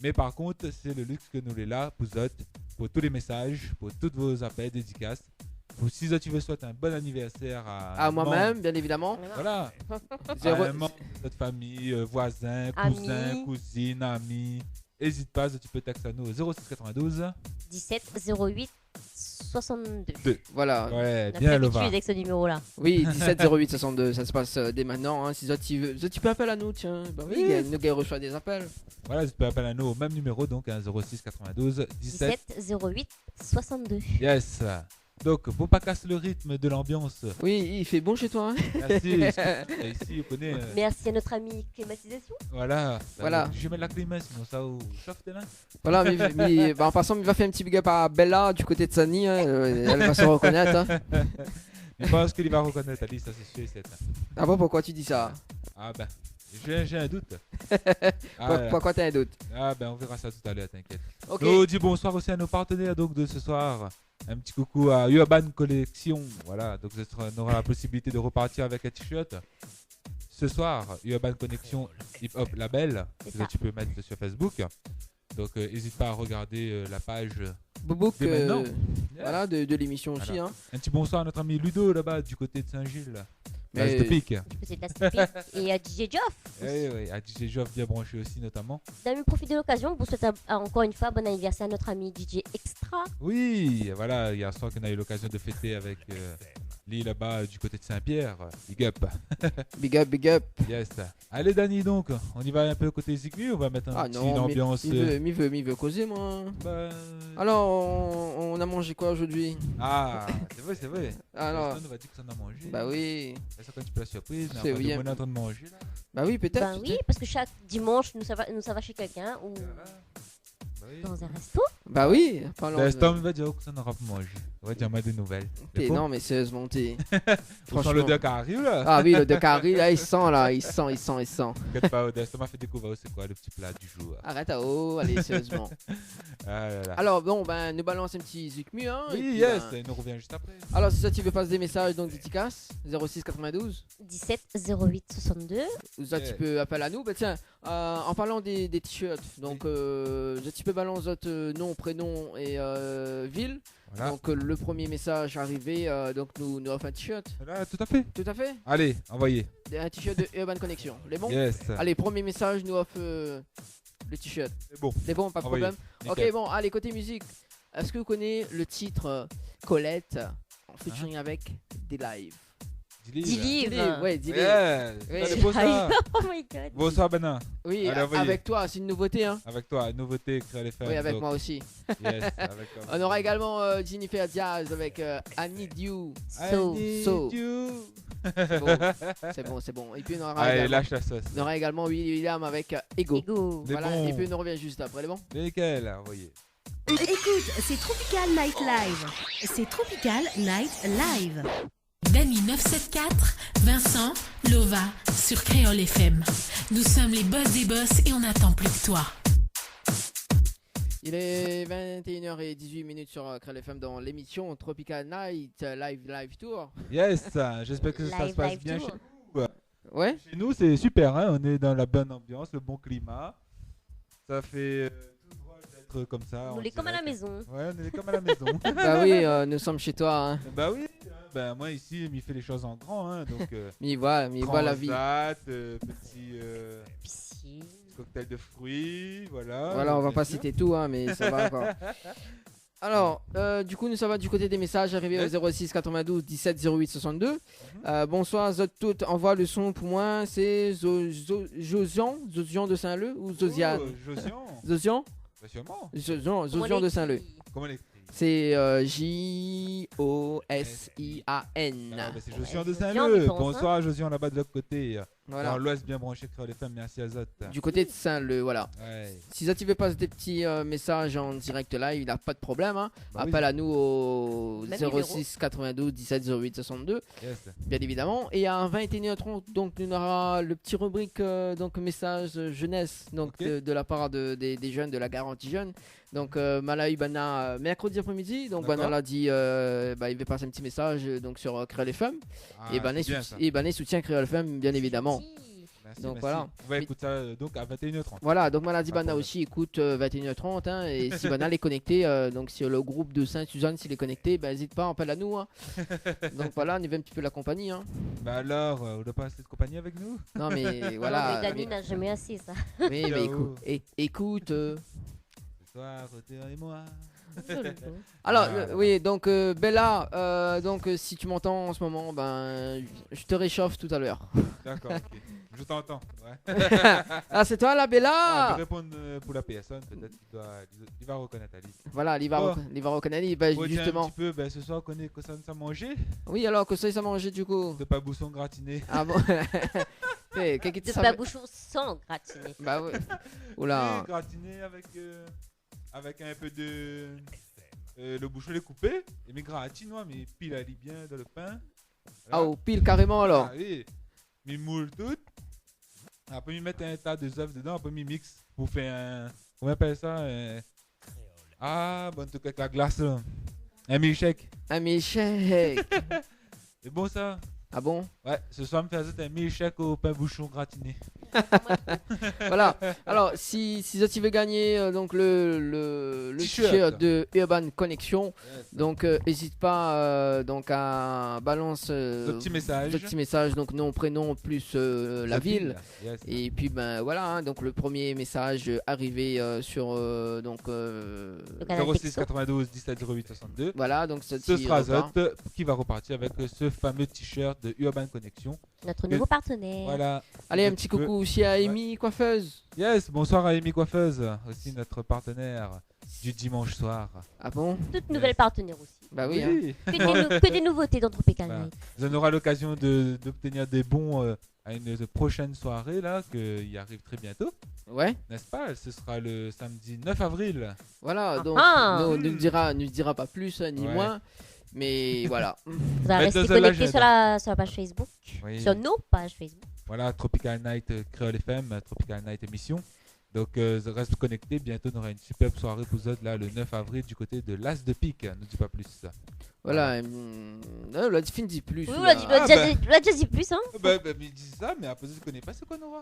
Mais par contre, c'est le luxe que nous est là pour vous autres, pour tous les messages, pour tous vos appels, dédicaces. Pour si tu veux souhaiter un bon anniversaire à moi-même, bien évidemment. Voilà. À un membre de notre famille, voisin, cousin, cousine, ami. N'hésite pas, tu peux texter à nous au 0692 17 08 62. Voilà. Ouais, bien le va. avec ce numéro-là. Oui, 17 08 62, ça se passe dès maintenant. Hein. Si tu peux appeler à nous, tiens. Bah oui, nous qui reçoit des appels. Voilà, tu peux appeler à nous au même numéro, donc 06 92 17 08 62. Yes. Donc, pour pas casser le rythme de l'ambiance. Oui, il fait bon chez toi. Hein. Merci. Ici, on connaît. Merci à notre ami climatisation. Voilà. Voilà. Je mets la clim, sinon ça chauffe là. Voilà, mais en passant, il va faire un petit big up à Bella du côté de Sani. Hein. Elle va se reconnaître. Hein. Je pense qu'il va reconnaître, Ali, ça c'est sûr et certain. Ah bon, pourquoi tu dis ça? Ah ben, j'ai un doute. Pourquoi t'as un doute? Ah ben, on verra ça tout à l'heure, t'inquiète. Okay. Nous dis bonsoir aussi à nos partenaires donc, de ce soir. Un petit coucou à Urban Collection. Voilà, donc on aura la possibilité de repartir avec un t-shirt. Ce soir, Urban Connection Hip Hop Label, que tu peux mettre sur Facebook. Donc n'hésite pas à regarder la page Bobouk, maintenant. Voilà, de l'émission aussi. Voilà. Hein. Un petit bonsoir à notre ami Ludo là-bas du côté de Saint-Gilles. Mais... Du côté de la Stepic. Et à DJ Joff. Oui, à DJ Joff bien branché aussi notamment. D'ailleurs, profiter de l'occasion pour souhaiter encore une fois bon anniversaire à notre ami DJ Extra. Oui, voilà, hier soir qu'on a eu l'occasion de fêter avec Lee là-bas du côté de Saint-Pierre. Big up. Big up, big up. Yes. Allez Dani donc, on y va un peu côté Ziggy, on va mettre une ambiance. Il veut causer moi. Bah... Alors, on a mangé quoi aujourd'hui? Ah, c'est vrai. Alors, on va dire que ça en a mangé. Bah oui. C'est quand tu peux la surprise, mais oui, on est en train de manger là. Bah oui, peut-être. Bah oui, parce que chaque dimanche, nous ça va chez quelqu'un ou dans un resto. Bah oui. Tom va dire que ça n'aura pas mangé. On va dire moi des nouvelles. Non mais sérieusement t'es. Franchement le deux qui arrive là. Ah oui, le deux qui arrive là, il sent. T'inquiète pas, Odès, ça m'a fait découvrir c'est quoi le petit plat du jour. Arrête allez sérieusement. Alors bon ben nous balance un petit Zukmu hein. Oui, yes, et nous revient juste après. Alors si ça tu veux passer des messages donc dédicace 06 92 17 08 62. Ou ça tu peux appeler à nous. Bah tiens, en parlant des t-shirts, donc tu peux balancer votre nom, prénom et ville. Voilà. Donc le premier message arrivé, donc nous offre un t-shirt. Voilà, tout à fait. Tout à fait. Allez, envoyez. Un t-shirt de Urban Connection. Les bons. Yes. Allez, premier message nous offre le t-shirt. C'est bon. Les bons, pas de problème. Nickel. Ok, bon, allez, côté musique. Est-ce que vous connaissez le titre Colette en featuring avec des lives? D-Live. Ouais, D-Live. Yeah. Oui. Oh my god. Bonsoir Bena. Oui, avec toi, c'est une nouveauté. Hein. Avec toi, nouveauté, créer les femmes. Oui, avec moi aussi. Yes, avec toi. On aura également Jennifer Diaz avec I Need You. C'est bon. Et puis on aura allez, lâche la sauce. On aura également William avec Ego. Voilà, bon. Et puis on revient juste après, les bons. Nickel, envoyez. Écoute, c'est Tropical Night Live. C'est Tropical Night Live. Dany 974, Vincent, Lova sur Créole FM. Nous sommes les boss des boss et on n'attend plus que toi. Il est 21h18 sur Créole FM dans l'émission Tropical Night Live Tour. Yes, j'espère que ça se passe bien chez nous. Ouais. Chez nous, c'est super, hein, on est dans la bonne ambiance, le bon climat. Ça fait tout droit d'être comme ça. On est comme à la maison. Ouais, on est comme à la maison. Bah oui, nous sommes chez toi. Hein. Bah oui. Ben moi ici, il fait les choses en grand, hein, donc. il voit la vie. Petit cocktail de fruits, voilà. Voilà, on va pas citer tout, hein, mais ça va encore. Alors, du coup, nous sommes du côté des messages arrivés au 06 92 17 08 62. Bonsoir, Zot tout, envoie le son pour moi. C'est Josian de Saint-Leu ou Zosiane? Zosian de Saint-Leu. Comment l'écrit? C'est Josian. C'est Josian de Saint-Leu. Bonsoir, Josian là-bas de l'autre côté. Voilà. Dans l'ouest bien branché Créole FM, merci à Zot. Du côté de Saint-Leu, voilà. Ouais. Si Zot veut passer des petits messages en direct live, il n'a pas de problème. Hein. Bah appelle oui. à nous au 06 92 17 08 62. Yes. Bien évidemment. Et à 21h30, donc, on aura le petit rubrique donc message jeunesse donc, de la part des jeunes de la garantie jeune. Donc Malaï Bana mercredi après-midi. Donc Bana l'a dit il va passer un petit message donc, sur Créole FM. Et Bana soutient Créole FM bien évidemment. Merci, Donc merci. voilà. On va écouter ça donc à 21h30. Voilà, donc Maladi Pas de Bana problème. aussi écoute 21h30 hein, et si Banal est connecté, donc sur le groupe de Sainte-Suzanne, s'il est connecté, ben n'hésite pas, appelle à nous. Hein. Donc voilà, on y va un petit peu la compagnie. Hein. Bah alors, on doit pas rester de compagnie avec nous? Non mais Non, voilà. mais Dani n'a jamais assez ça. Mais écoute, écoute. Ce soir, Théo et moi. Alors Ah. oui, donc Bella, donc si tu m'entends en ce moment, ben je te réchauffe tout à l'heure. D'accord, ok. Je t'entends. Ouais. Ah c'est toi la Ah, Bella. je vais répondre pour la personne, peut-être qu'il va reconnaître Ali. Voilà, il va Oh. reconnaître, ben, Faut dire un justement. petit peu, ben, ce soir, qu'on est que ça nous a mangé. Oui alors que ça il s'est mangé du coup. De pas bousson gratiné. Ah bon. Eh, quelqu'un qui De savait- pas bouchon sans gratiner. Bah ouais. Oui, Oula. gratiné avec un peu de. Le bouchon est coupé. Et mes gratinois, mais pile Ali bien dans le pain. Ah Voilà. oh, pile carrément alors. Ah, oui. Mes moules toutes. Après, m'y mettre un tas de œufs dedans. Après, m'y mixe pour faire un. Comment on appelle ça? Ah, bon, truc avec la glace là. Un milkshake. Un milkshake. C'est bon ça? Ah bon? Ouais, ce soir, me faisait un milkshake au pain bouchon gratiné. Voilà. Alors, si tu veux gagner donc le T-shirt. t-shirt de Urban Connection, donc n'hésite pas donc à balance Le petit message. le petit message, donc nom, prénom plus la ville. Yes. Et puis ben voilà, hein, donc le premier message arrivé sur donc Le canal 06 texto. 92 17 08 62. voilà, donc Ce qui sera repart. Zot qui va repartir avec ce fameux t-shirt de Urban Connection. Notre nouveau partenaire. Voilà. Allez, un Un petit peu. coucou aussi à Amy Coiffeuse. Yes, bonsoir à Amy Coiffeuse, aussi notre partenaire du dimanche soir. Ah bon? Toute nouvelle partenaire aussi. Bah oui. Hein. Que des nouveautés dans Tropical Voilà. Night. On aura l'occasion d'obtenir des bons à une prochaine soirée là, qui arrive très bientôt, Ouais. n'est-ce pas? Ce sera le samedi 9 avril. Voilà, donc Ah. ne dira pas plus hein, ni Ouais. moins. Mais voilà. Faudra Faites rester dans connecté l'agenda. sur la page Facebook. Oui. Sur nos pages Facebook. Voilà, Tropical Night Créole FM, Tropical Night émission. Donc reste connecté, bientôt on aura une superbe soirée pour vous là le 9 avril du côté de l'As de Pique, ne dis pas plus. Voilà. La fin dit plus. Oui, là. on l'a déjà dit plus, hein. Mais dis ça, mais après je connais pas ce qu'on aura.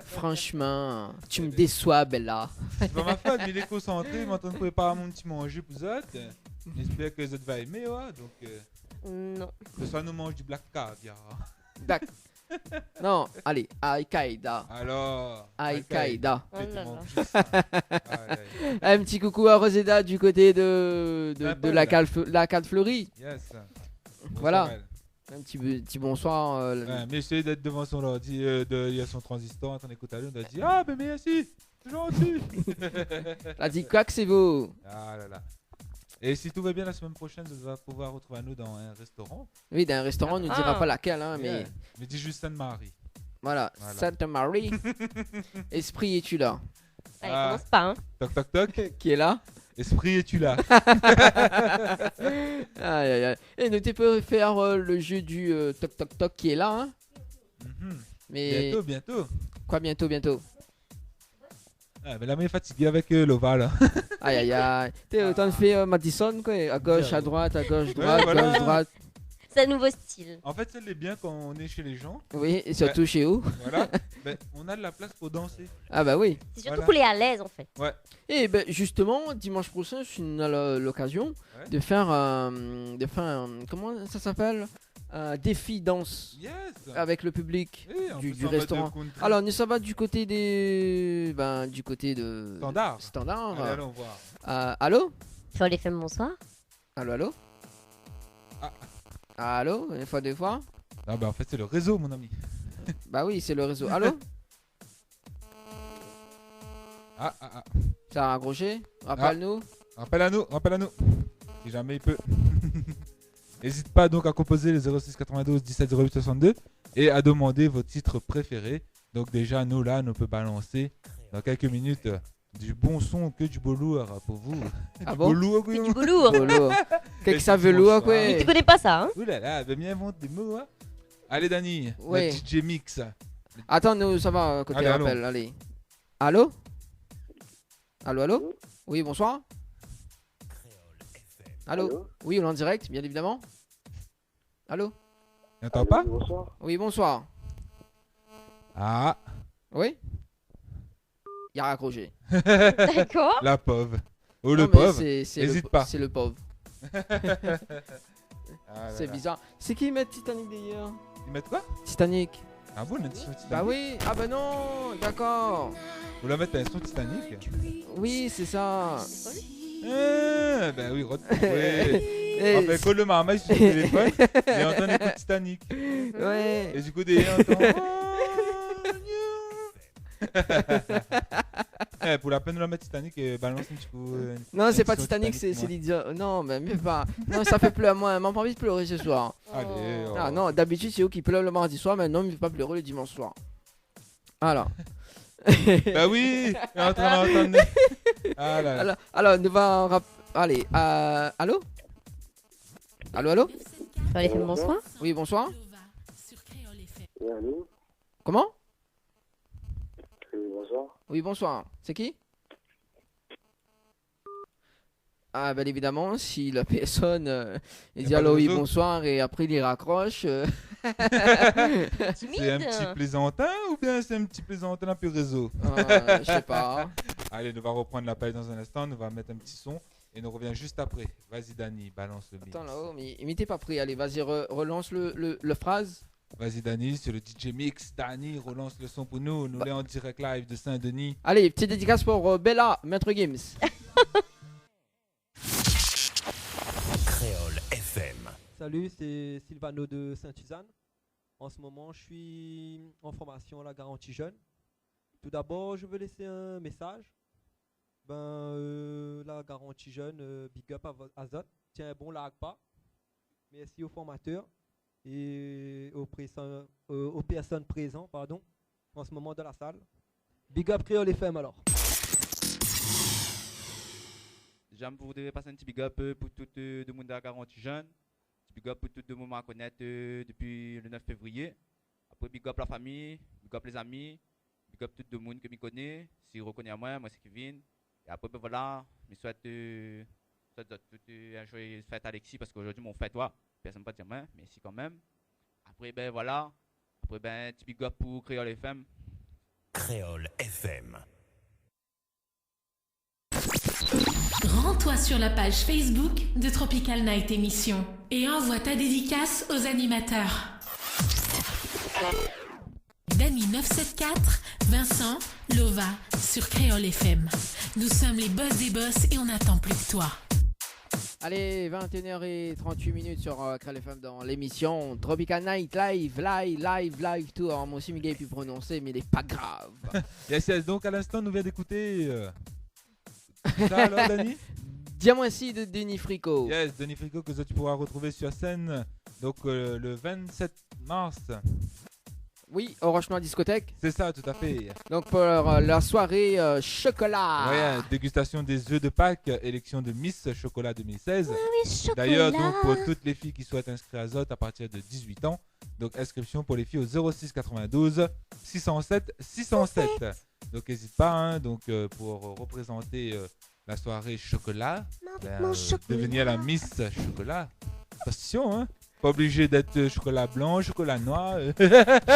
Franchement, tu me déçois, Bella. C'est pas ma faute, mais il est concentré, il m'entend préparer mon petit manger pour vous autres. J'espère que vous autres va aimer, ouais. Donc Non. ce soir nous mange du black caviar. Dac. Non, allez, Al-Qaïda. Alors. Al-Qaïda. Oh là Faites-moi là. plus, hein. Aïe, aïe. Un petit coucou à Roseda du côté de Sympa, la cale fleurie. Yes. Voilà. Bonsoir, elle. Un petit bonsoir. Ouais, mais essayez d'être devant son ordi, il y a son transistor, en train d'écouter à lui, on doit dire ah, mais merci, c'est gentil. Elle a dit quoi que c'est vous? Ah là là. Et si tout va bien la semaine prochaine, vous allez pouvoir retrouver nous dans un restaurant. Oui, d'un restaurant, on ne dira Ah. pas laquelle, hein, mais Yeah. Mais dis juste Sainte-Marie. voilà. Voilà. Sainte Marie. Esprit, es-tu là? Allez, Ah. commence pas, hein. Toc toc toc. Qui est là? Esprit, es-tu là? Aïe, aïe, aïe. Et ne t'es pas faire le jeu du toc toc toc qui est là, hein? Mhm. Mais Bientôt, bientôt. quoi, bientôt? Ah, mais la main est fatiguée avec l'Oval. Aïe, aïe, aïe. T'es autant de fait Madison, quoi. À gauche, à droite, à gauche, droite, voilà. gauche, droite. C'est un nouveau style. En fait, ça l'est bien quand on est chez les gens. Oui, et surtout chez où? Voilà. Ben, on a de la place pour danser. Ah bah oui. C'est surtout Voilà. pour les à l'aise, en fait. Et ben justement, dimanche prochain, on a l'occasion Ouais. de faire comment ça s'appelle? Un défi danse Yes. avec le public. Oui, on du peut s'en mettre restaurant. de country. Alors, nous ça va du côté des du côté de Standard. Standard. Allez, allons voir. Allô? Sur les femmes, bonsoir. Allô? Ah. Allô? Une fois, deux fois? Ah, bah en fait, c'est le réseau, mon ami. Bah oui, c'est le réseau. Allô? Ah, ah, ah. Ça a raccroché? Rappelle-nous. Rappelle à nous. Si jamais il peut. N'hésite pas donc à composer les 06 92 17 08 62 et à demander vos titres préférés. Donc déjà, nous là, on peut balancer dans quelques minutes du bon son que du beau lourd pour vous. Ah Du bon? beau lourd, Que oui. du velours. Velours. Qu'est-ce que ça dimanche velours, soir. quoi? Mais tu connais pas ça, hein. Ouh là là, elle bien inventer des mots. Hein. Allez, Dani, Ouais. le DJ Mix. Attends, nous, ça va, côté Allez, allons. rappel, allez. Allô? Allô? Oui, bonsoir. Allô? Oui, on est en direct, bien évidemment. Allô? N'entends pas? Bonsoir. Oui, bonsoir. Ah, Oui. Il a raccroché. D'accord. la pauvre. Ou Non, le mais pauvre. c'est Hésite le, pas. C'est le pauvre. Ah là C'est là. bizarre. C'est qui met Titanic d'ailleurs? Ils mettent quoi? Titanic. Ah bon, on a dit sur Titanic. Bah oui. Ah bah non. D'accord. Vous la mettez un son Titanic? Oui, c'est ça. Bah oui, ouais. Eh, En fait, quand le marmaille sur le téléphone, il entend l'écoute Titanic. ouais. Et du coup, derrière, on entend. Pour la peine de la mettre Titanic, balance un petit coup. Non, un c'est pas petit son Titanic, c'est moi. l'idiot. Non, mais même pas. Non, ça fait pleurer. Moi, m'a pas envie de pleurer ce soir. Allez, oh. Ah non, d'habitude, c'est eux qui pleurent le mardi soir, mais non, il ne veut pas pleurer le dimanche soir. Alors. Bah oui, il est en train d'entendre. Ah là là. Alors, nous va. Allez, allô? Allô? Allez, fais bonsoir. Oui, bonsoir. Sur Créole FM. Oui, allô? Comment? Oui, bonsoir. Oui, bonsoir. C'est qui? Ah, ben évidemment, si la personne il Y a dit pas de allô, oui, réseau? bonsoir, et après il raccroche. C'est un petit plaisantin ou bien c'est un petit plaisantin un peu réseau? Je sais pas. Allez, nous va reprendre l'appel dans un instant, nous va mettre un petit son et nous revient juste après. Vas-y Dani, balance le mix. Attends là-haut, mais imitez pas pris. Allez, vas-y, relance le phrase. Vas-y Dani, sur le DJ Mix, Dani relance le son pour nous, nous l'est en direct live de Saint-Denis. Allez, petite dédicace pour Bella, Maître Gims. Créole FM. Salut, c'est Sylvano de Sainte-Suzanne. En ce moment, je suis en formation à la garantie jeune. Tout d'abord, je veux laisser un message. La garantie jeune, big up à Zot. Tiens, bon, lag pas. Merci aux formateurs et aux personnes présentes, en ce moment dans la salle. Big up Créole FM alors. J'aime vous voudrais passer un petit big up pour tout le monde à 40 jeunes. Petit big up pour tout le monde à connaître depuis le 9 février. Après, big up la famille, big up les amis, big up tout le monde que je connais. Si vous reconnaissez moi c'est Kevin. Et après, ben voilà, je souhaite un joyeux fête à Alexis parce qu'aujourd'hui, mon fête, toi, personne ne peut dire moi, mais si quand même. Après, ben voilà, après, ben, petit big up pour Créole FM. Créole FM. Rends-toi sur la page Facebook de Tropical Night Émission et envoie ta dédicace aux animateurs. Dany 974, Vincent, Lova sur Créole FM. Nous sommes les boss des boss et on n'attend plus que toi. Allez, 21h38 sur Créole FM dans l'émission Tropical Night live tout. Alors, moi aussi, Miguel pu prononcer, mais il n'est pas grave. Yes, donc à l'instant, nous vient d'écouter. Ça alors, Dani? Diamant ainsi de Denis Frico. Yes, Denis Frico que tu pourras retrouver sur scène donc le 27 mars. Oui, au Rochenoir Discothèque. C'est ça, tout à fait. Donc pour la soirée chocolat. Ouais, dégustation des œufs de Pâques, élection de Miss Chocolat 2016. Oui, chocolat. D'ailleurs, donc pour toutes les filles qui souhaitent inscrire à Zot à partir de 18 ans, donc inscription pour les filles au 06 92 607 607. Donc n'hésite pas, hein, donc pour représenter la soirée chocolat, devenir la Miss Chocolat. Attention, hein. Pas obligé d'être chocolat blanc, chocolat noir.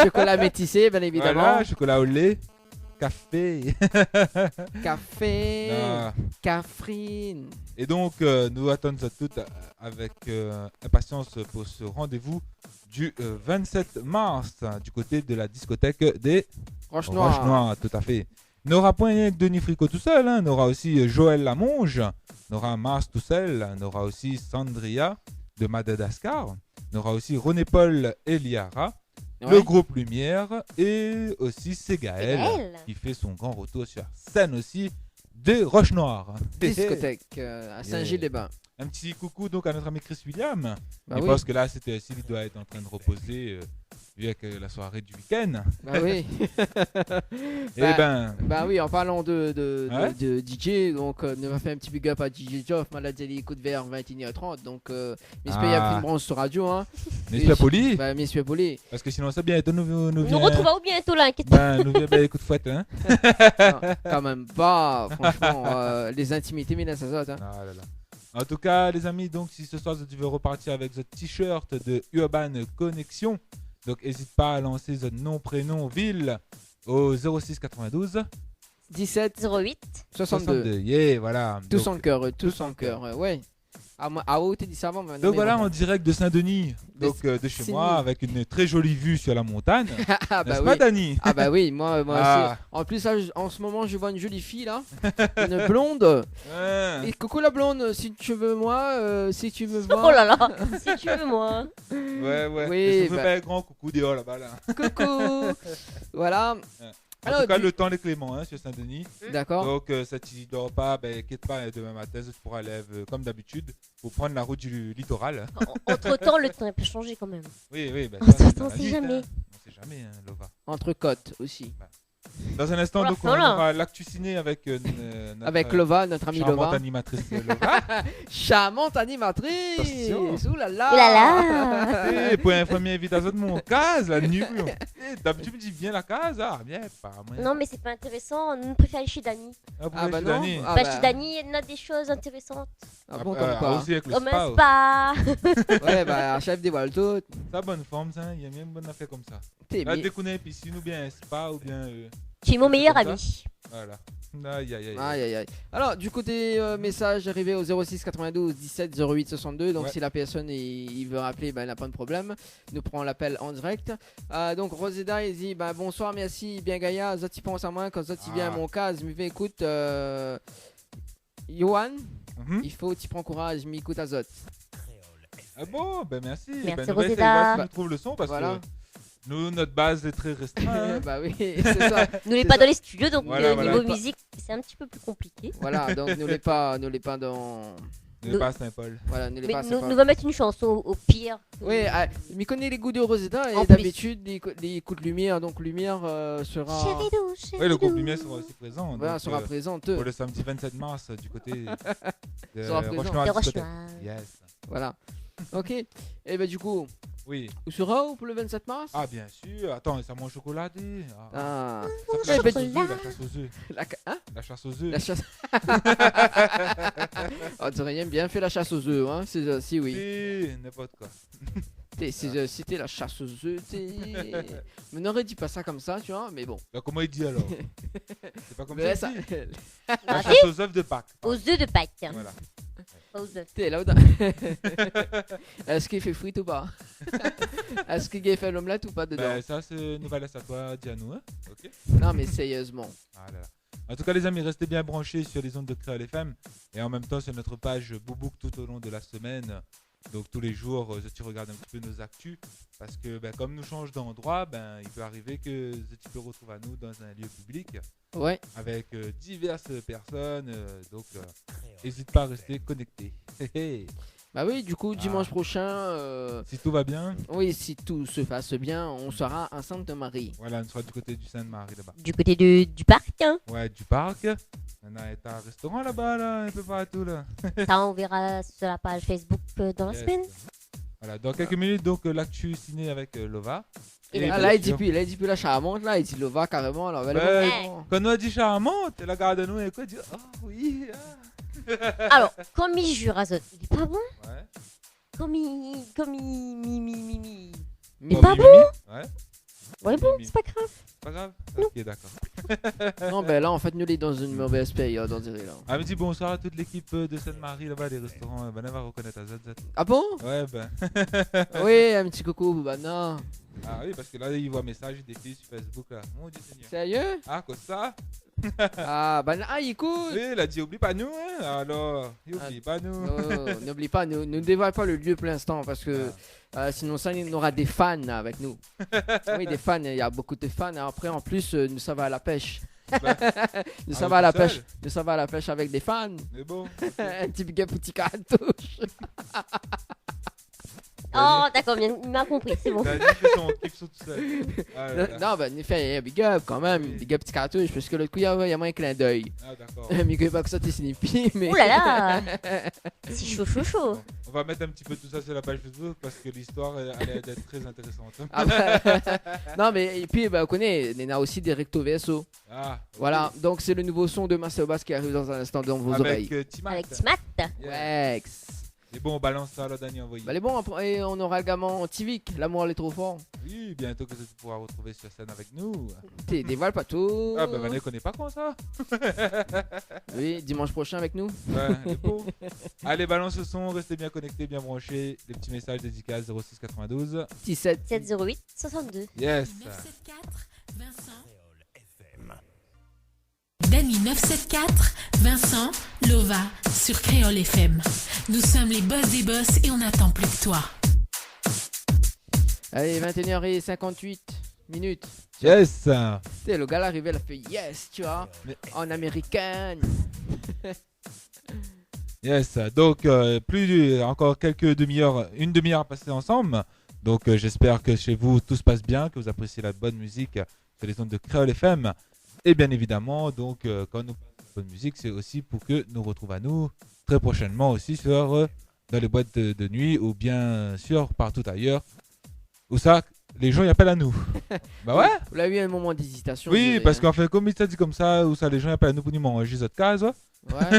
Chocolat métissé, bien évidemment. Voilà, chocolat au lait, café. Café, Ah. cafrine. Et donc, nous attendons toutes avec impatience pour ce rendez-vous du 27 mars du côté de la discothèque des Rochenoir. Rochenoir, tout à fait. Il n'aura point rien que Denis Frico tout seul, hein. Il aura aussi Joël Lamonge, il aura Mars tout seul, il aura aussi Sandria de Madagascar, il aura aussi René-Paul Eliara, le groupe Lumière et aussi Ségaël qui fait son grand retour sur scène aussi de Rochenoir. Discothèque à Saint-Gilles-les-Bains. Un petit coucou donc à notre ami Chris William. Bah Je oui. pense que là, c'était s'il doit être en train de reposer vu avec la soirée du week-end. Bah oui. Bah oui, en parlant de DJ, donc on va faire un petit big up à DJ Geoff, maladie à l'écoute vers 21h30. Donc, j'espère qu'il y a plus de branche sur radio. Hein. Monsieur Poli. Bah, Monsieur Poli. Parce que sinon, ça bientôt nous Nous retrouvons bientôt là, inquiète pas. nous vient bien écoute fouette, hein. Non, quand même pas, franchement, les intimités, mais là, ça saute. Hein. Ah là là. En tout cas, les amis, donc si ce soir tu veux repartir avec ce t-shirt de Urban Connection, Donc n'hésite pas à lancer son nom, prénom, ville au 06 92 17 08. 62. Yeah, voilà. Tout Donc, son cœur, tout son cœur. Ouais. Ah, oh, t'as dit ça avant. donc voilà, en direct de Saint-Denis, donc de chez c'est moi, nous. avec une très jolie vue sur la montagne. Ah bah N'est-ce oui. pas, Dani? Ah bah oui, moi Ah. aussi. En plus, là, en ce moment, je vois une jolie fille là, une blonde. Ouais. Et coucou la blonde, si tu veux moi, si tu me vois. Oh là là, si tu veux, moi. Ouais. Oui, Et je veux bah- pas un grand coucou dehors là-bas. Là. Coucou. Voilà. En Alors, tout cas, du- le temps est clément hein, sur Saint-Denis. D'accord. Donc, ça t'y dort pas, ben, inquiète pas, demain matin, tu pourras lever comme d'habitude pour prendre la route du littoral. Entre-temps, le temps peut changer quand même. Oui, ben, Oh, ça, c'est on dans la sait vie, jamais. hein. On sait jamais, hein, Lova. Entre côtes aussi. Dans un instant, Voilà, donc, on voilà. aura l'actu ciné avec notre Avec Lova, notre amie charmante Lova. animatrice Lova. Charmante animatrice. Attention. Ouh là là. Ouh là là. Et pour informer invitation de mon case, la nuit. D'habitude, tu me dis, viens la case. Ah, viens pas. Moi. Non, mais c'est pas intéressant. Nous préférons aller chez Dani. Ah, Ah bah chez non. Dani. Ah Bah, bah. chez Dani, il y a des choses intéressantes. Ah bon, comme quoi. Aussi avec le Comme spa. un spa. Ouais, bah, chef dévoile tout. Ça, bonne forme, ça. Il y a même une bonne affaire comme ça. T'es Là, mis- dès qu'on est piscine ou bien un spa ou bien. Tu es mon meilleur comme ça. ami. Voilà. Aïe, aïe, aïe. Aïe aïe aïe. Alors du côté message arrivé au 06 92 17 08 62. Donc Ouais. si la personne il veut rappeler, ben, il n'a pas de problème. Nous prenons l'appel en direct. Donc Roseda il dit bah, bonsoir merci bien Gaïa. Zoti pense à moi quand Zoti vient à mon cas. Je me fais écoute Johan. Mhm. Il faut tu prends courage, m'écoute à Zot. Ah bon, ben merci. Merci, ben, nous, Roseda. on trouve le son parce Voilà. que nous, notre base est très restreinte. hein. Bah oui, c'est ça. Nous n'est C'est pas ça. dans les studios, donc Voilà, niveau voilà. musique, c'est un petit peu plus compliqué. Voilà, donc nous l'est pas dans. Nous n'est pas à Saint-Paul. Voilà, nous l'est Mais pas. nous va mettre une chanson au pire. Oui, il connaît les goûts de Rosetta et En plus. d'habitude il écoute Lumière, donc Lumière sera. Chérie douce, chérie Oui, le groupe douce. Lumière sera aussi présent. Voilà, donc, sera présente. pour le samedi 27 mars du côté de Sera présent. Roche-Noire De discothèque. Roche-Noire. Yes. Voilà. Ok. Et ben du coup, Oui. où sera pour le 27 mars? Ah, bien sûr. Attends, ça mange chocoladé. Ah. Ça fait Eh la ben, chasse aux œufs, la chasse aux œufs. La, hein? La chasse aux œufs. La chasse. On dirait rien bien fait la chasse aux œufs, hein? C'est si oui. Si, n'importe quoi. C'était la chasse aux œufs. Mais n'aurait dit pas ça comme ça, tu vois. Mais bon. Bah, comment il dit alors? C'est pas comme Mais ça. ça- qu'il dit. Ah, La si, chasse aux œufs de Pâques. aux œufs de Pâques. Voilà. Pas aux œufs. T'es là dedans. Est-ce qu'il fait frite ou pas? Est-ce qu'il fait l'omelette ou pas dedans? Ben, ça, c'est nous va laisser à toi, dis à nous. Hein? Ok. Non, mais sérieusement. Ah là là. En tout cas, les amis, restez bien branchés sur les ondes de Créole FM et en même temps sur notre page Boubouk tout au long de la semaine. Donc tous les jours, tu regardes un petit peu nos actus parce que ben, comme nous changeons d'endroit, ben, il peut arriver que tu peux retrouver à nous dans un lieu public Ouais. avec diverses personnes. Donc n'hésite pas à rester connecté. Bah oui, du coup, dimanche Ah. prochain, Si tout va bien, oui, si tout se passe bien, on sera à Sainte-Marie. voilà, on sera du côté du Sainte-Marie là-bas. Du côté du parc, hein. Ouais, du parc. On a un restaurant là-bas, là, un peu partout là. Ça, on verra sur la page Facebook dans la Yes. semaine. Voilà, dans quelques minutes, donc l'actu ciné avec Lova. Et Et Ah, bien là, il dit sûr, plus, la charmante, là, il dit Lova carrément. Alors, Ouais. vraiment. quand on a dit charmante, elle regarde nous et quoi, elle dit oh oui. Alors, comme il jure à Zot, il est pas bon. Ouais. Comme il mi. Mais Bon, pas Mimi, bon. Ouais. Ouais, bon, Mimi. c'est pas grave. Pas grave. Ok, d'accord. Non, ben là, en fait, nous, il est dans une mauvaise période, on dirait là. Elle me dit bonsoir à toute l'équipe de Sainte-Marie là-bas, les restaurants. Ben, elle va reconnaître à ZZ. Ah bon? Ouais, ben. Oui, un petit coucou, Boubana. Ah oui, parce que là, il voit message des filles sur Facebook là. Mon Dieu Seigneur. Sérieux? Ah, quoi ça? Ah, bah, écoute. Oui, il a dit oublie pas nous, hein. Alors, oublie pas nous. Non, n'oublie pas, ne dévoile pas le lieu pour l'instant parce que sinon ça, il y aura des fans avec nous. Oui, des fans, il y a beaucoup de fans. Après, en plus, nous ça va à la pêche. Bah, nous ah, ça vous va à la tout seul? pêche. Nous ça va à la pêche avec des fans. Mais bon. Un petit big up, petit cartouche. Oh, d'accord, il m'a compris, c'est bon. T'as dit que son kiff tout seul. Ah, là, là. Non, ben, il fait un big up quand même. Oui. Big up, petit cartouche. Parce que l'autre coup, il y a moins un clin d'œil. Ah, d'accord. Big up, pas que ça te signifie. Mais... Ouh là là. C'est chaud. Bon, on va mettre un petit peu tout ça sur la page Facebook parce que l'histoire elle a l'air d'être très intéressante. Ah bah, non, mais et puis, bah, on connaît, il y en a aussi des recto verso. Ah, ok. Voilà, donc c'est le nouveau son de Master Bass qui arrive dans un instant dans vos oreilles. Avec Timat. Avec Timat. Yeah. Ouais. Et bon, on balance ça, là, Dani, envoyé. Bah, les bons, et on aura également Tivik, l'amour elle est trop fort. Oui, bientôt que tu pourras retrouver sur scène avec nous. T'es dévoile pas tout. Ah, bah, Vané connaît pas quoi ça. Oui, dimanche prochain avec nous. Ouais, c'est beau. Allez, balance le son, restez bien connectés, bien branchés. Les petits messages dédicaces 06 92 17 708 62. Yes. 974 Vincent. Créole FM. Dany 974 Vincent Lova sur Créole FM. Nous sommes les boss des boss et on n'attend plus que toi. Allez, 21h58 minutes. Yes. Tu sais, le gars là arrivé, il a fait yes, tu vois, Mais- en américaine. Yes. Donc, encore quelques demi-heures, une demi-heure à passer ensemble. Donc, j'espère que chez vous, tout se passe bien, que vous appréciez la bonne musique sur les ondes de Créole FM. Et bien évidemment, donc, quand nous passons la bonne musique, c'est aussi pour que nous retrouvions à nous très prochainement aussi dans les boîtes de nuit ou bien sûr partout ailleurs où ça, les gens y appellent à nous. Bah ouais. Vous l'avez eu un moment d'hésitation. Oui, désolé, parce hein. qu'en fait, comme il t'a dit comme ça, où ça, les gens y appellent à nous pour nous manger notre case. Ouais,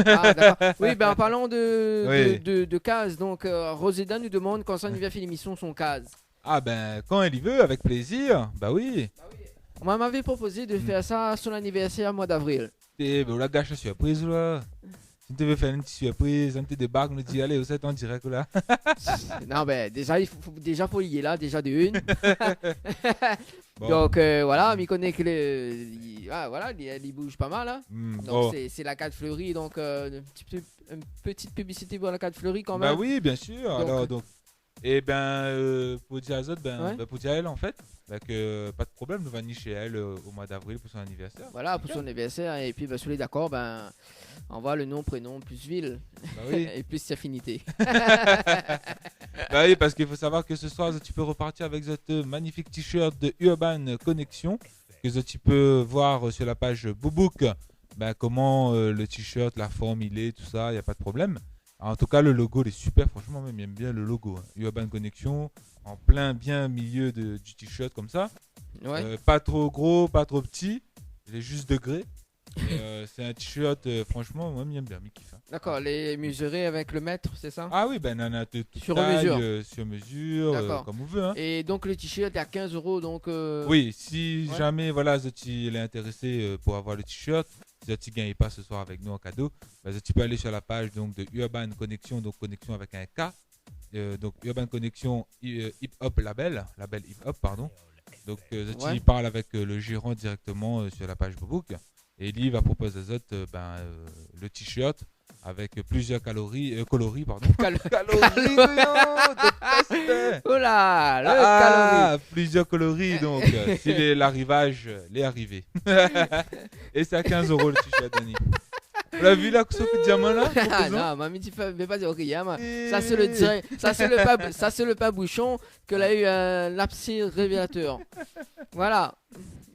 ah, d'accord. Oui, ben en parlant de, Oui. de cases, donc Roseda nous demande quand ça nous vient faire l'émission son case. Ah ben, quand elle y veut, avec plaisir. Bah oui. On m'avait proposé de faire ça sur l'anniversaire au mois d'avril. Et ben, on la gâche la surprise là. Si tu veux faire une petite surprise, un petit débarque, on nous dit allez, vous êtes en direct là. Non, ben déjà, il faut y aller là, déjà de une. Bon. Donc voilà, mais il connaît que voilà, il bouge pas mal. Hein. Donc Bon. c'est la 4 fleurie, donc une petite publicité pour la 4 fleurie quand Bah même. oui, bien sûr. Donc- Alors donc, et ben pour dire à Zod, Ouais. pour dire à elle en fait, que pas de problème, nous va nicher chez elle au mois d'avril pour son anniversaire. Voilà, pour son anniversaire. Et puis, si vous êtes d'accord, on voit le nom, prénom, plus ville. Bah oui. Et plus affinité. Bah oui, parce qu'il faut savoir que ce soir, tu peux repartir avec ce magnifique t-shirt de Urban Connection que tu peux voir sur la page Boubouk. Comment le t-shirt, la forme, il est, tout ça, il n'y a pas de problème. En tout cas, le logo, il est super, franchement, même, j'aime bien le logo. Hein. Urban Connection, en plein bien milieu du t-shirt comme ça. Ouais. Pas trop gros, pas trop petit, il est juste degré. C'est un t-shirt, franchement, moi, j'aime bien, kiffe. Hein. D'accord, les mesurés avec le mètre, c'est ça? Ah oui, nana, Sur taille, mesure. sur mesure, D'accord. comme on veut. Hein. Et donc, le t-shirt est à 15 €. Donc, Oui, si ouais. jamais voilà, il est intéressé pour avoir le t-shirt, si tu ne gagnes pas ce soir avec nous en cadeau, tu peux aller sur la page donc, de Urban Connection, donc connexion avec un K. Donc Urban Connection Hip Hop label Hip Hop, pardon. Donc Ouais. il parle avec le gérant directement sur la page Bobook. Et lui, il va proposer à Zot le t-shirt avec plusieurs coloris, pardon. Calories, Oh là, le calorie. plusieurs coloris, donc si l'arrivage l'est arrivé. Et c'est à 15 € le t-shirt, Dani. Vous l'avez vu là, Sophie Diamant là Ah non, mamie, tu fais pas dire rien. Ça, c'est le direct. Ça, c'est le pas bouchon que l'a eu un lapsus révélateur. Voilà.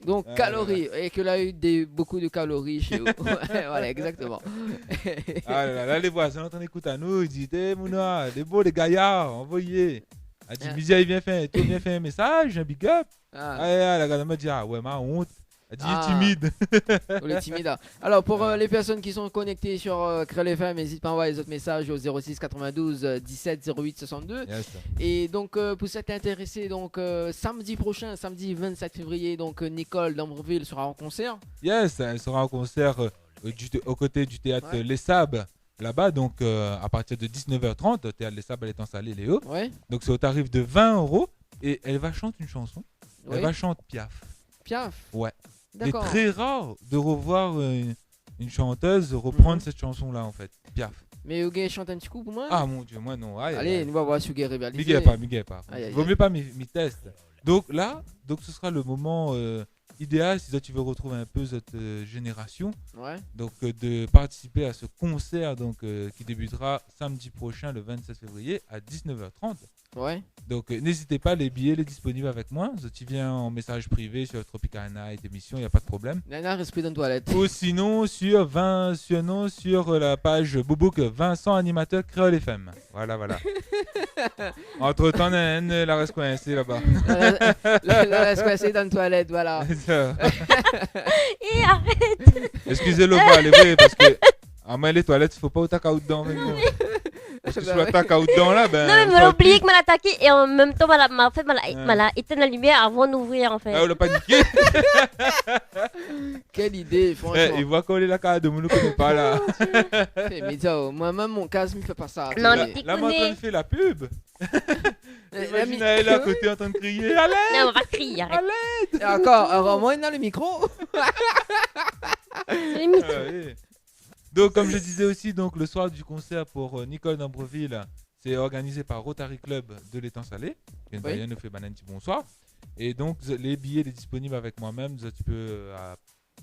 Donc, calories. Et que l'a eu beaucoup de calories chez vous. Voilà, exactement. Ah là, les voisins sont en écoute à nous. Ils disent hey, Mouna, les beaux, les gaillards, envoyez. Elle dit Misia, il vient faire un message, un big up. Ah. La gars me dit ah ouais, ma honte. Elle dit Ah. timide. Pour les timides. Hein. Alors, pour les personnes qui sont connectées sur Créole FM, n'hésite pas à envoyer les autres messages au 06 92 17 08 62. Yes. Et donc, pour s'être intéressé, donc samedi prochain, samedi 27 février, donc Nicole d'Ambreville sera en concert. Yes, elle sera en concert aux côtés du théâtre Ouais. Les Sables, là-bas, donc à partir de 19h30. Le théâtre Les Sables elle est installé, Léo. Ouais. Donc c'est au tarif de 20 € et elle va chanter une chanson. Oui. Elle va chanter Piaf. Piaf. Ouais. C'est D'accord. très rare de revoir une chanteuse reprendre cette chanson-là en fait. Piaf. Mais Huguet chante un petit coup pour moi. Ah mon dieu, moi non. Aïe, Allez, aïe. nous va voir si Huguet rivalisé. Miguel pas. Aïe, aïe, Vaut aïe. mieux pas mes tests. Donc là, ce sera le moment idéal si tu veux retrouver un peu cette génération. Ouais. Donc de participer à ce concert donc qui débutera samedi prochain le 27 février à 19h30. Ouais. Donc n'hésitez pas, les billets les disponibles avec moi. Tu viens en message privé sur Tropical Night émission, il n'y a pas de problème. Nana, respect dans la toilette. Ou sinon sur la page Boubouk Vincent animateur Créole FM. Voilà. Entre temps, la reste coincée là-bas. La reste coincée dans la toilette, voilà. Et arrête. Excusez-le, allez, parce que à moi les toilettes, il faut pas autant qu'à dedans. Parce que Bah sur ouais. l'attaque à dedans là, ben. Non, mais ça m'a aurait oublié pu- que m'a attaqué et en même temps, m'a Ouais. éteint la lumière avant d'ouvrir en fait. Ah, on l'a paniqué. Quelle idée, Eh, franchement. il voit coller la carte de mon ne connaît pas là. Mais ça, moi-même, mon casque, il fait pas ça. Non, Là, mais t'es là, moi, en train connu. de faire la pub. La Imagine mi- elle à côté en train de crier. Allez. Non, on va pas crier, arrête. Et encore, moi, il a le micro. C'est limite. Ah, oui. Donc, comme je disais aussi, donc le soir du concert pour Nicole d'Ambreville, c'est organisé par Rotary Club de l'Étang Salé. Qui Oui. nous fait un petit bonsoir. Et donc, les billets sont disponibles avec moi-même. Tu peux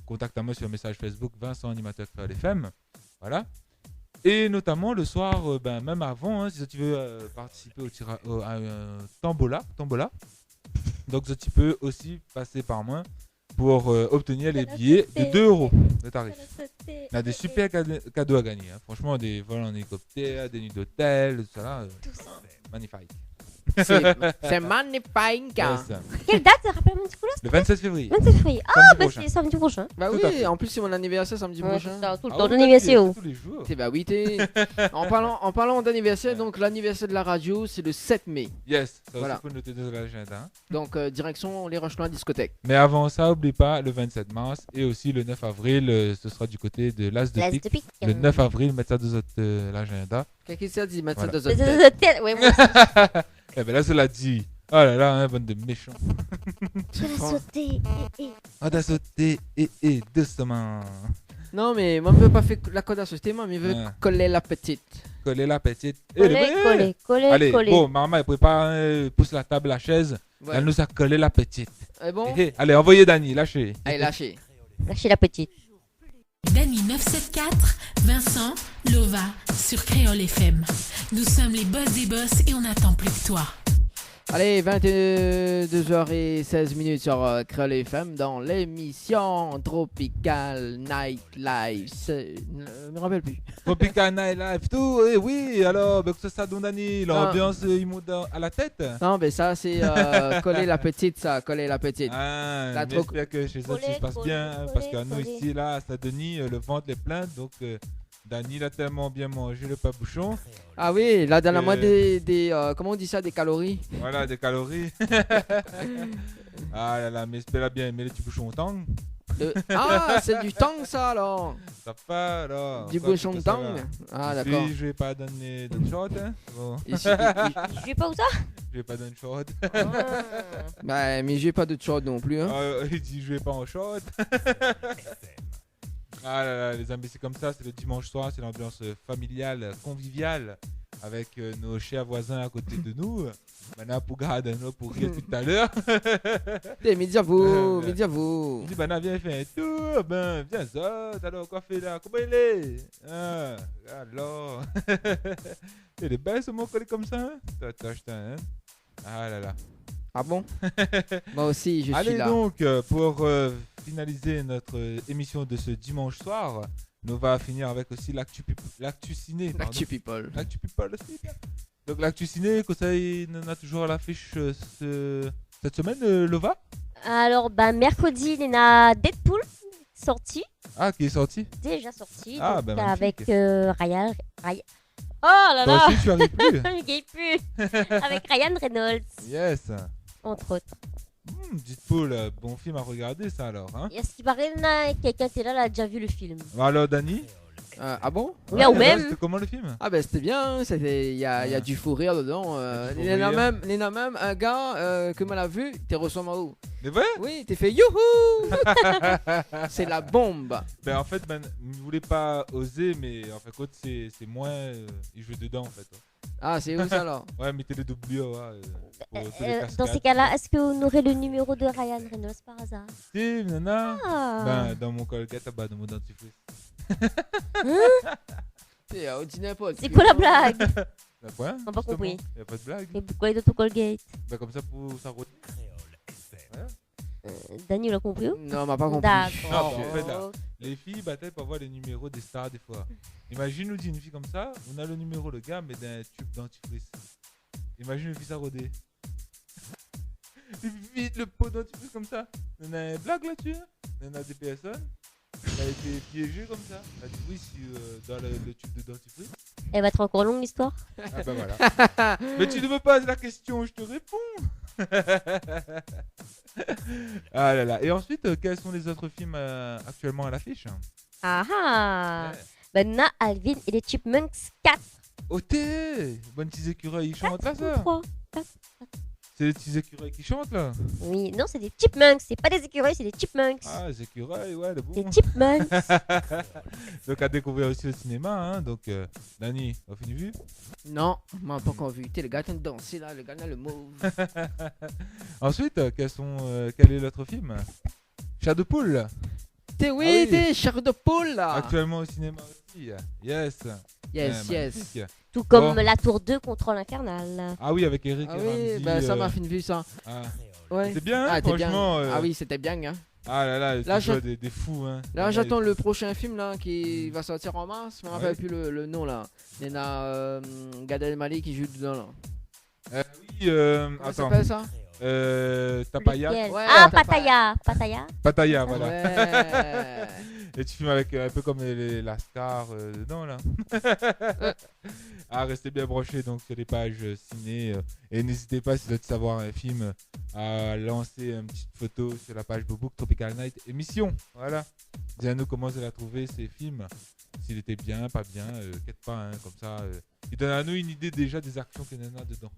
contacter moi sur le message Facebook Vincent Animateur Créole FM. Voilà. Et notamment le soir, même avant, hein, si tu veux participer à Tombola. Donc, tu peux aussi passer par moi pour obtenir les billets de 2 € de tarif. On a des super cadeaux à gagner. Hein. Franchement, des vols en hélicoptère, des nuits d'hôtel, tout ça là. Magnifique. C'est magnifique. Yes. Quelle date? Rappelle-moi un petit coup là. Le 27 février. 27 février. Ah, Samedi bah prochain. c'est samedi prochain. Bah Tout à oui, fait. en plus, c'est mon anniversaire samedi Ouais, prochain. c'est ça, tout le Ah temps oui, d'anniversaire. c'est tous les jours. Bah oui, en parlant d'anniversaire, donc l'anniversaire de la radio, c'est le 7 mai. Yes, ça Voilà. aussi faut noter dans l'agenda. Hein. Donc, direction les Rochelois discothèque. Mais avant ça, n'oublie pas le 27 mars et aussi le 9 avril, ce sera du côté de l'As de L'As Pique. de Pique. Le 9 avril, mettre ça dans l'agenda. Qu'est-ce qu'il s'est dit, mettre ça Voilà. dans un C'est tête. ouais, moi aussi. Eh ben là, cela dit. Oh là là, hein, bande de méchants. Tu vas sauter. On a sauté doucement. Non, mais moi, je veux pas faire la corde à ce thème, mais je veux Ouais. coller la petite. Coller la petite. Coller. Allez, bon, maman, elle prépare, pousse la table, la chaise. Ouais. Elle nous a collé la petite. Et bon, Allez, envoyez Dani, lâchez. allez, lâchez. Lâchez la petite. Dany 974, Vincent, Lova, sur Créole FM. Nous sommes les boss des boss et on n'attend plus que toi. Allez, 22h16 sur Créole FM dans l'émission Tropical Night Live. Je me rappelle plus. Tropical Night Live, tout. Eh oui, alors, que ça donne Dani. L'ambiance, il monte à la tête. Non, mais ça, c'est coller la petite, ça, coller la petite. Ah, La j'espère que chez eux, ça Coller, se passe coller, bien. Hein, coller, parce qu'à nous, coller. ici, là, à Saint-Denis, le ventre est plein. Donc, Dani, il a tellement bien mangé le pas-bouchon. Ah oui, là, dans la Euh. moitié des comment on dit ça, des calories. Voilà, des calories. Ah là là, mais j'espère bien aimer les petits bouchons au tang. Ah, c'est du tang, ça, alors. Ça fait alors. Du Quoi, bouchon tu de peux ça, tang. là. Ah, Ici, d'accord. je vais pas donner de short. Hein. Bon. Ici, Je vais pas où ça? Je vais pas donner de short. bah, mais j'ai pas de short non plus. Hein. Il dit je vais pas en short. Ah là là, les amis, c'est comme ça, c'est le dimanche soir, c'est l'ambiance familiale, conviviale, avec nos chers voisins à côté de nous. Maintenant, pour garder pour rire tout à l'heure. Midi à vous, midi à vous. Il dit, Bana, viens faire un tour, ben, viens ça, alors, quoi fait là, comment il est? Ah, alors. Il est belle ce mot collé comme ça, hein? Hein? Ah là là. Ah bon? Moi aussi, je Allez suis là. donc, pour finaliser notre émission de ce dimanche soir, nous va finir avec aussi l'actu ciné. pardon. L'actu people. L'actu people aussi. Bien. Donc l'actu ciné, que ça, il en a toujours à l'affiche cette semaine, Lova. Alors, bah, mercredi, il y a Deadpool sorti. Ah, qui est sorti. Déjà sorti. Ah, donc, bah, magnifique. avec Ryan. Oh là Toi là! aussi, tu arrives plus. Je gagne plus. Avec Ryan Reynolds, Yes. entre autres. Deadpool, bon film à regarder ça alors. Hein. Et à ce qui paraît, là, quelqu'un qui est là, a déjà vu le film. Alors, Dani. Ah bon? Là, ou même. C'était comment le film? Ah ben c'était bien, il y a du fou rire dedans. Il y en a même un gars que m'a vu, t'es reçu où? Mais vrai? Oui, t'es fait youhou. C'est la bombe. Ben en fait, ne voulait pas oser, mais en fait, quand c'est moins, il joue dedans en fait. Ouais. Ah, c'est où ça alors? Ouais, mettez les doublures. Ouais, Dans ces cas-là, est-ce qu'on aurait le numéro de Ryan Reynolds par hasard? Si, nana. Ah. Ben, dans mon colgate, dans mon dentifrice. On dit n'importe. C'est quoi la blague? Quoi? On n'a pas compris. Y'a pas de blague. Et pourquoi il est dans ton Colgate? Ben comme ça pour ça route. Daniel a compris? Non, on m'a pas compris. D'accord. Non, en fait, là, les filles battaient pour avoir les numéros des stars des fois. Imagine, nous dit une fille comme ça, on a le numéro, le gars, mais d'un tube dentifrice. Imagine une fille ça rodée. Vite le pot dentifrice comme ça. On a une blague là-dessus. On a des personnes. Elle a été piégée comme ça. Elle a dit oui, dans le tube de dentifrice. Elle va être encore longue l'histoire. Ah bah voilà. Mais tu ne me poses la question, je te réponds. Ah là là. Et ensuite, quels sont les autres films actuellement à l'affiche? Ah ah. Ouais. Ben, on a Alvin et les Chipmunks 4. OT. Bonne petits écureuils, ils chantent là, ça? 3. C'est les petits écureuils qui chantent là? Oui, non, c'est des Chipmunks. C'est pas des écureuils, c'est des Chipmunks. Ah, les écureuils, ouais, le bon. Des Chipmunks. Donc à découvrir aussi le cinéma, hein. Donc Dani, t'as fini vu? Non, moi pas encore vu. T'es le gars qui danser là, le gars là, le mauve. Ensuite, quel est l'autre film? Chat de poule. Oui, oui. t'es chair de poule là. Actuellement au cinéma aussi. Yes. Yes, yes. Magnifique. Tout comme Bon. la tour 2 Contrôle Infernal. Ah oui, avec Eric Ah et oui, Ramsey, bah ça m'a fait une vue ça. Ah. Ouais. C'était bien, hein, Ah, t'es bien. franchement. Ah oui, c'était bien. Hein. Ah là là, Là, c'est des fous. Hein. Là, j'attends le prochain film là qui va sortir en mars. Je me rappelle plus le nom là. Il y en a Gad Elmaleh qui joue dedans là. Oui, Comment ça attends. s'appelle ça? Tapaya. Lequel? Ouais, Ah, Tapaya. Pattaya. Pataya, voilà. Ouais. Et tu filmes avec un peu comme la star dedans là. Ah, restez bien branchés donc sur les pages ciné. Et n'hésitez pas si vous êtes savoir un film à lancer une petite photo sur la page Bobook Tropical Night émission. Voilà. Dis-nous comment vous allez trouver ces films. S'il était bien, pas bien, quête pas, hein, comme ça. Il donne à nous une idée déjà des actions qu'il y en a dedans.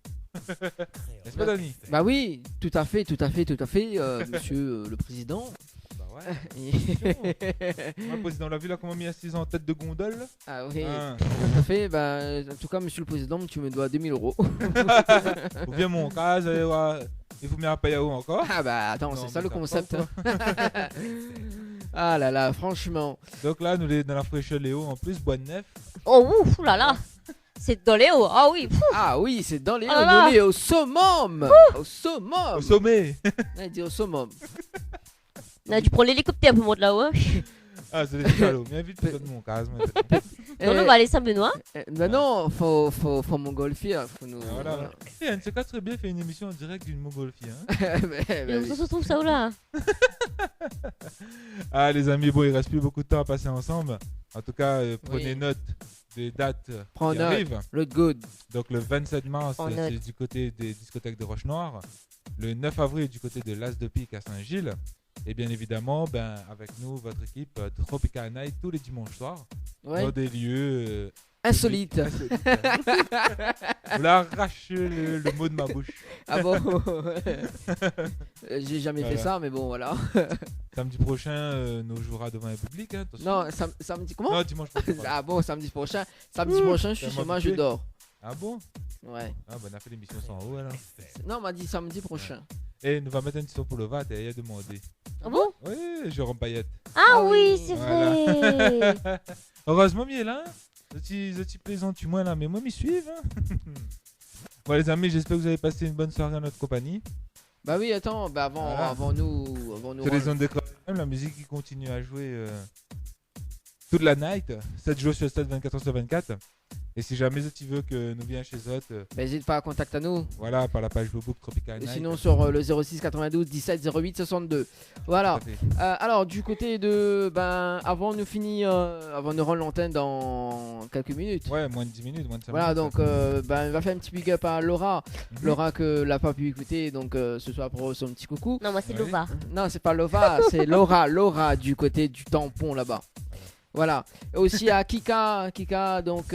N'est-ce pas, Dani? Bah oui, tout à fait, monsieur le président. Bah ouais. Le président l'a vu là, comment il a 6 ans en tête de gondole. Ah oui, Ah. tout à fait. Bah, en tout cas, monsieur le président, tu me dois 2000 €. Ou bien mon cas, il faut me payer où encore. Ah bah attends, Non, c'est mais ça le t'as concept. pas, Ah là là, franchement. Donc là, nous les dans la fraîcheur Léo en plus, bois de neuf. Oh, ouf, oulala. C'est dans les hauts. Ah oui. Pfff. Ah oui, c'est dans les Oh là là. on est au summum. Au summum. Au sommet. Il dit au summum. Là, tu prends l'hélicoptère pour monter là-haut. Ah, c'est des salauds. Viens vite, tu donnes mon casque. Non, on va aller Saint-Benoît. Bah non, faut montgolfier. Faut nous. Voilà, voilà. Et un de ces quatre serait bien fait une émission en direct d'une montgolfière. Hein. Et on se trouve ça où là? Ah, les amis, bon, il reste plus beaucoup de temps à passer ensemble. En tout cas, prenez Oui. note des dates Prends qui note. arrivent. Le good. Donc le 27 mars, Prends c'est note. du côté des discothèques de Roche-Noire. Le 9 avril, du côté de l'As de Pique à Saint-Gilles. Et bien évidemment, avec nous, votre équipe de Tropical Night tous les dimanches soirs. Ouais. Dans des lieux Insolite. Vous l'arrachez le mot de ma bouche. Ah bon. J'ai jamais fait Voilà. ça, mais bon, voilà. Samedi prochain, nous jouera devant un public. Hein, attention. Non, samedi comment? Non, dimanche prochain. pardon. Ah bon, samedi prochain. Samedi prochain, je suis T'as chez moi, je occupé dors. Ah bon? Ouais. Ah bah on a fait l'émission sans haut alors. Non, on m'a dit samedi prochain. Et nous va mettre une son pour le VAT et il a demandé. Ah bon? Oui, Jérôme Payette. Ah Ah oui, oui. c'est Voilà. vrai. Heureusement, il est là. Je plaisante, tu moins là, mais moi, m'y suivent. Hein. Bon, les amis, j'espère que vous avez passé une bonne soirée en notre compagnie. Bah oui, attends, bah Voilà. avant nous Sur les ondes d'écran, la musique qui continue à jouer toute la night, 7 jours sur 7, 24 heures sur 24. Et si jamais tu veux que nous viens chez Zot, bah, n'hésite pas à contacter nous. voilà, par la page Bobook Tropical Et Night. sinon sur le 06 92 17 08 62. Voilà. Tout à fait. Alors du côté de avant nous finir, avant de rendre l'antenne dans quelques minutes. Ouais, moins de 10 minutes, moins de 5 Voilà, minutes. donc on va faire un petit big up à Laura. Mhm. Laura que l'a pas pu écouter, donc ce soir pour son petit coucou. Non, moi c'est Ouais. Lova. Non, c'est pas Laura, c'est Laura du côté du tampon là-bas. Voilà. Et aussi à Kika, donc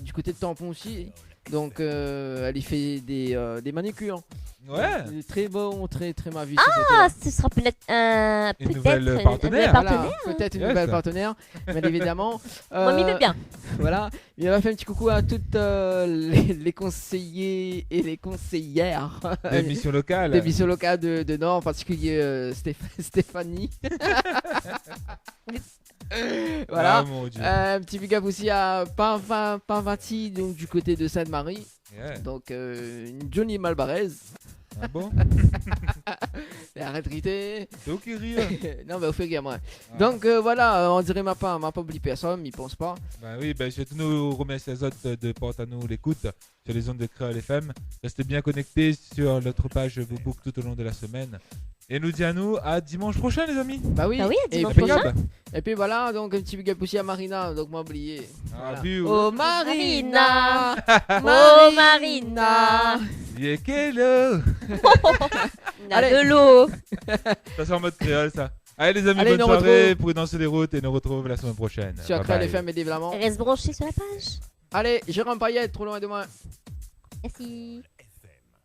du côté de tampon aussi. Donc elle y fait des manicures. Ouais. Très bon, très ma vie. Ah, ce sera peut-être un Une nouvelle peut-être partenaire. partenaire. Peut-être une Yes. nouvelle partenaire, bien évidemment. Moi, m'y veux bien. Voilà. Il va faire un petit coucou à toutes les conseillers et les conseillères Des missions locales. des missions locales de Nord, en particulier Stéphanie. Voilà. Ah, mon Dieu. Un petit big up aussi à Parvati, donc du côté de Sainte-Marie. Yeah. Donc une Johnny Malbarez. Ah bon? Arrête de riter. C'est ok rire. Non, mais au fait, moi. Ah. Donc voilà, on dirait m'a pas oublié personne, il pense pas. Bah oui, je vais tous nous remercier les autres de porter à nous l'écoute sur les ondes de Créole FM. Restez bien connectés sur notre page Bobook tout au long de la semaine. Et nous dit à nous à dimanche prochain, les amis. Bah oui, Bah oui, et, dimanche puis, Impeccable. et puis voilà, donc un petit big up aussi à Marina, donc m'a oublié. Ah, Voilà. puis, Oh Marina, Oh Marina. yeah, hello. On a Allez. de l'eau. Ça c'est en mode créole, ça. Allez, les amis, Allez, bonne nous soirée, retrouve. prudence sur les routes et nous retrouvons la semaine prochaine. Sur Bye Créole bye. FM évidemment. Reste branché sur la page. Allez, Jérôme Payet, trop loin de moi. Merci.